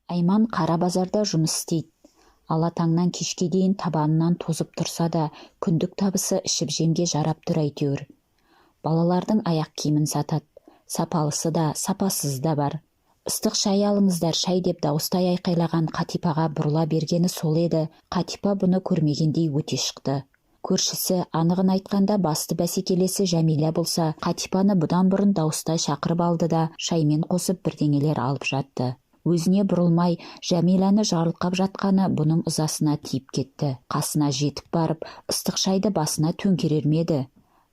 Айман қара базарда жұмыс істейді. Ала таңнан кешке дейін табанынан тозып тұрса да, күндік табысы ішіп жемге жарап тұр әйтеуір. Балалардың аяқ киімін сатады. Сапалысы да, сапасызы да бар. Ыстық шай алыңыздар, шай деп дауыстай айқайлаған Қатипаға бұрыла бергені сол еді. Қатипа бұны көрмегендей өте шықты. Көршісі, анығын айтқанда басты бәсекелесі Жәмила болса, Қатипаны бұдан бұрын дауыстай шақырып алды да шаймен қосып бірдеңелер алып жатты. Өзіне бұрылмай Жәмиланы жарылқап жатқаны бұның ызасына тиіп кетті. Қасына жетіп барып, ыстық шайды басына төңкерер ме еді?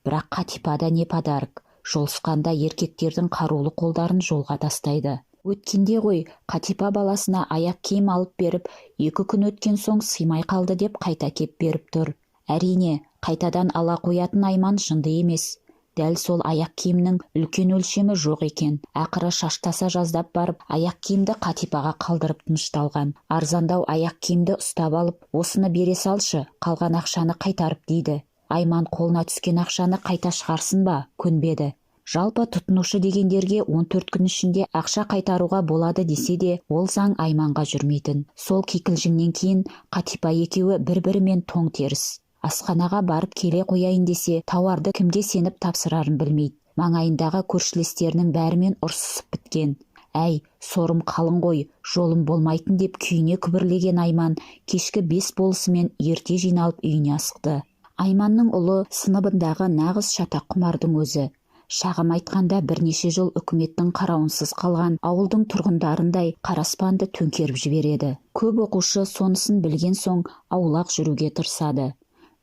Бірақ Қатипада не подарок? Жолсықанда еркектердің қарулы қолдарын жолға тастайды. Өткенде ғой, Қатипа баласына аяқ киім алып беріп, 2 күн өткен соң сыймай қалды деп қайта кеп беріп тұр. Әрине, қайтадан ала қоятын Айман жынды емес. Дәл сол аяқ киімнің үлкен өлшемі жоқ екен. Ақыры шаштаса жаздап барып, аяқ киімді Қатипаға қалдырып тынышталған. Арзандау аяқ киімді ұстап алып, осыны бере салшы, қалған ақшаны қайтарып дейді. Айман қолына түскен ақшаны қайта шығарсын ба? Көнбеді. Жалпы тұтынушы дегендерге 14 күн ішінде ақша қайтаруға болады десе де, ол заң Айманға жүрмейтін. Сол кикілжіңнен кейін Қатипа екеуі бір-бірімен тоң теріс. Асханаға барып келе қояйын десе, тауарды кімге сеніп тапсырарын білмейді. Маңайындағы көршілестерінің бәрімен ұрсысып біткен. Әй, сорым қалың ғой, жолым болмайтын деп күйіне күбірлеген Айман кешкі 5 болысымен ерте жиналып үйіне асықты. Айманның ұлы сыныбындағы нағыз шатақ құмардың өзі. Шағым айтқанда бірнеше жыл үкіметтің қарауынсыз қалған ауылдың тұрғындарындай қараспанды төңкеріп жібереді. Көп оқушы сонысын білген соң аулақ жүруге тырысады.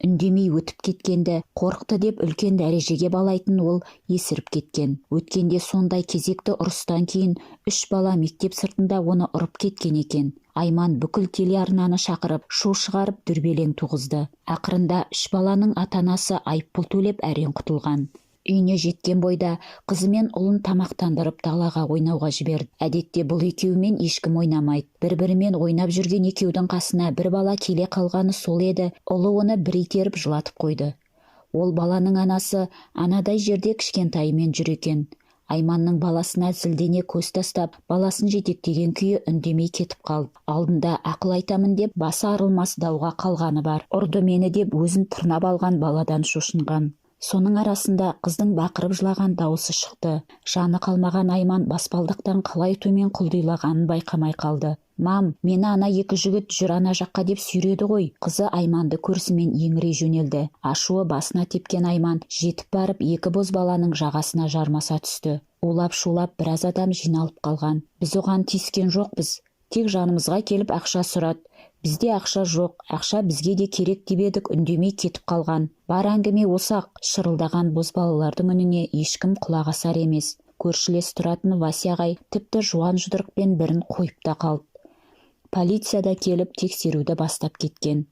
Үндемей өтіп кеткенді қорықты деп үлкен дәрежеге балайтын ол есіріп кеткен. Өткенде сондай кезекті ұрыстан кейін 3 бала мектеп сыртында оны ұрып кеткен екен. Айман бүкіл телеарнаны шақырып, шу шығарып дүрбелең туғызды. Ақырында 3 баланың ата-анасы айыппұл төлеп әрең құтылған. Үйіне жеткен бойда қызымен ұлын тамақтандырып далаға ойнауға жіберді. Әдетте бұл екеуімен ешкім ойнамайды. Бір-бірімен ойнап жүрген екеудің қасына бір бала келе қалғаны сол еді. Ұлы оны бір итеріп жылатып қойды. Ол баланың анасы анадай жерде кішкентайымен жүр екен. Айманның баласына зілдене көз тастап, баласын жетектеген күйі үндемей кетіп қалды. Алдында ақыл айтамын деп басы арылмас дауға қалғаны бар. Ұрды мені деп өзін тырнап алған баладан шошынған. Соның арасында қыздың бақырып жылаған дауысы шықты. Жаны қалмаған Айман баспалдақтан қалай төмен құлдилағанын байқамай қалды. Мам, мені ана 2 жігіт жүр ана жаққа деп сүйреді ғой. Қызы Айманды көрісімен еңірей жөнелді. Ашуы басына тепкен Айман жетіп барып 2 бозбаланың жағасына жармаса түсті. Улап-шулап біраз адам жиналып қалған. Біз оған тиіскен жоқпыз. Тек жанымызға келіп ақша сұрады. Бізде ақша жоқ, ақша бізге де керек деп едік, үндемей кетіп қалған. Бар әңгіме осақ. Шырылдаған бозбалалардың үніне ешкім құлақ асар емес. Көршілес тұратын Вася ағай тіпті жуан жұдырықпен бірін қойып та қалды. Полицияда келіп тексеруді бастап кеткен.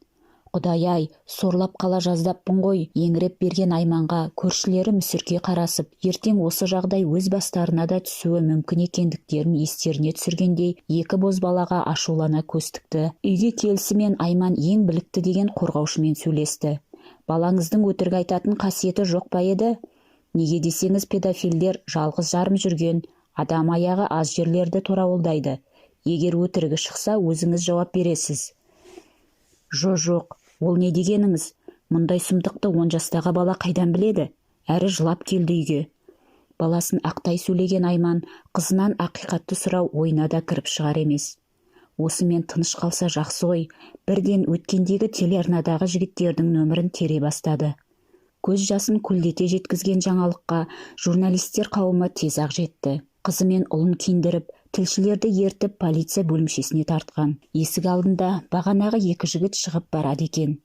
Құдай-ай, сорлап қала жаздаппын ғой, еңіреп берген Айманға көршілері мүсірке қарасып, ертең осы жағдай өз бастарына да түсуі мүмкін екендіктерін естеріне түсіргендей 2 бозбалаға ашулана көз тікті. Үйге келісімен Айман ең білікті деген қорғаушымен сөйлесті. Балаңыздың өтірік айтатын қасиеті жоқ па еді? Неге десеңіз, педофилдер жалғыз жарым жүрген, адам аяғы аз жерлерді торауылдайды. Егер өтірігі шықса, өзіңіз жауап бересіз. Жоқ, ол не дегеніңіз? Мұндай сұмдықты 10 жастағы бала қайдан біледі? Әрі жылап келді үйге. Баласын ақтай сөйлеген Айман қызынан ақиқатты сұрау ойына да кіріп шығар емес. Осымен тыныш қалса жақсы ғой. Бірден өткендегі телеарнадағы жігіттердің нөмірін тере бастады. Көз жасын көлдете жеткізген жаңалыққа журналистер қауымы тез-ақ жетті. Қызы мен ұлын киіндіріп, тілшілерді ертіп полиция бөлімшесіне тартқан. Есік алдында бағанағы 2 жігіт шығып барады екен.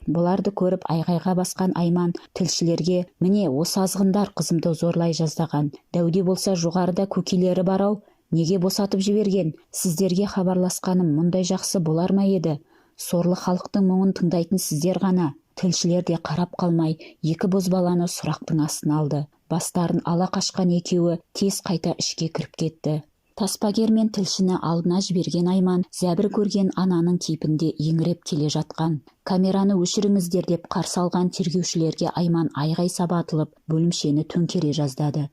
Бұларды көріп айғайға басқан Айман тілшілерге, міне осы азғындар қызымды зорлай жаздаған. Дәуде болса жоғарыда көкелері барау, неге босатып жіберген? Сіздерге хабарласқаным мұндай жақсы болар ма еді? Сорлы халықтың мұңын тыңдайтын сіздер ғана. Тілшілер де қарап қалмай 2 бозбаланы сұрақтың астына алды. Бастарын ала қашқан екеуі тез қайта ішке кіріп кетті. Таспагер мен тілшіні алдына жіберген Айман зәбір көрген ананың кейпінде еңіреп келе жатқан. Камераны өшіріңіздер деп қарсы алған тергеушілерге Айман айғай сабатылып бөлімшені төңкере жаздады.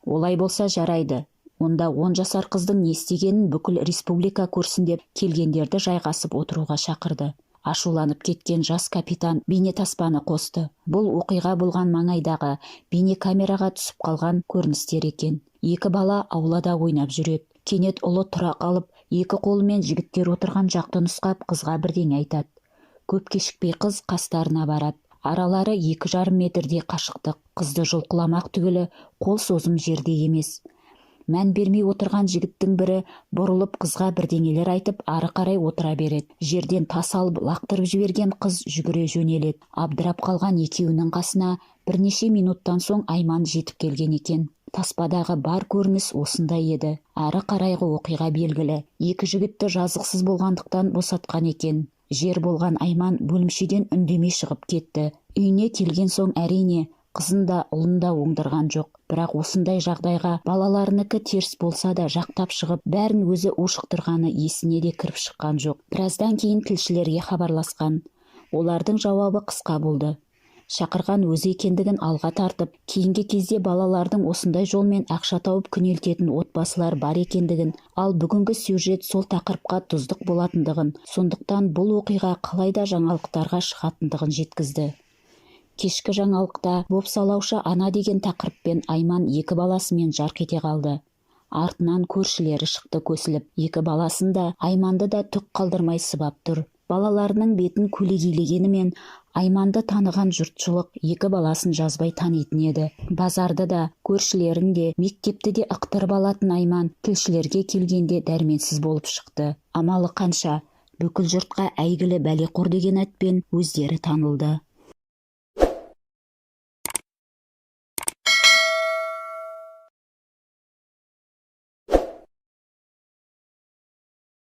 Олай болса жарайды. Онда 10 жасар қыздың не істегенін бүкіл республика көрсін деп келгендерді жайғасып отыруға шақырды. Ашуланып кеткен жас капитан бейнетаспаны қосты. Бұл оқиға болған маңайдағы бейнекамераға түсіп қалған көріністер екен. Екі бала аулада ойнап жүреді. Кенет ұлы тұра қалып, екі қолымен жігіттер отырған жақты нұсқап қызға бірдеңе айтады. Көп кешікпей қыз қастарына барады. Аралары 2,5 метрдей қашықтық. Қызды жұлқыламақ түгілі қол созым жерде емес. Мән бермей отырған жігіттің бірі бұрылып қызға бірдеңелер айтып ары қарай отыра береді. Жерден тас алып лақтырып жіберген қыз жүгіре жөнеледі. Абдырап қалған екеуінің қасына бірнеше минуттан соң Айман жетіп келген екен. Таспадағы бар көрініс осындай еді. Ары қарайғы оқиға белгілі. Екі жігітті жазықсыз болғандықтан босатқан екен. Жер болған Айман бөлімшеден үндемей шығып кетті. Үйіне келген соң әрине қызын да ұлын да оңдырған жоқ. Бірақ осындай жағдайға балаларынікі теріс болса да жақтап шығып, бәрін өзі ушықтырғаны есіне де кіріп шыққан жоқ. Біраздан кейін тілшілерге хабарласқан. Олардың жауабы қысқа болды. Шақырған өзі екендігін алға тартып, кейінгі кезде балалардың осындай жолмен ақша тауып күнелтетін отбасылар бар екендігін, ал бүгінгі сюжет сол тақырыпқа тұздық болатындығын, сондықтан бұл оқиға қалайда жаңалықтарға шығатындығын жеткізді. Кешкі жаңалықта бопсалаушы ана деген тақырыппен Айман екі баласымен жарқ ете қалды. Артынан көршілері шықты көсіліп, екі баласын да Айманды да түк қалдырмай сыбап тұр. Балаларының бетін көлегейлегенімен Айманды таныған жұртшылық екі баласын жазбай танитын еді. Базарды да, көршілерін де, мектепті де ықтырып алатын Айман тілшілерге келгенде дәрменсіз болып шықты. Амалы қанша, бүкіл жұртқа әйгілі бәлеқор деген атпен өздері танылды.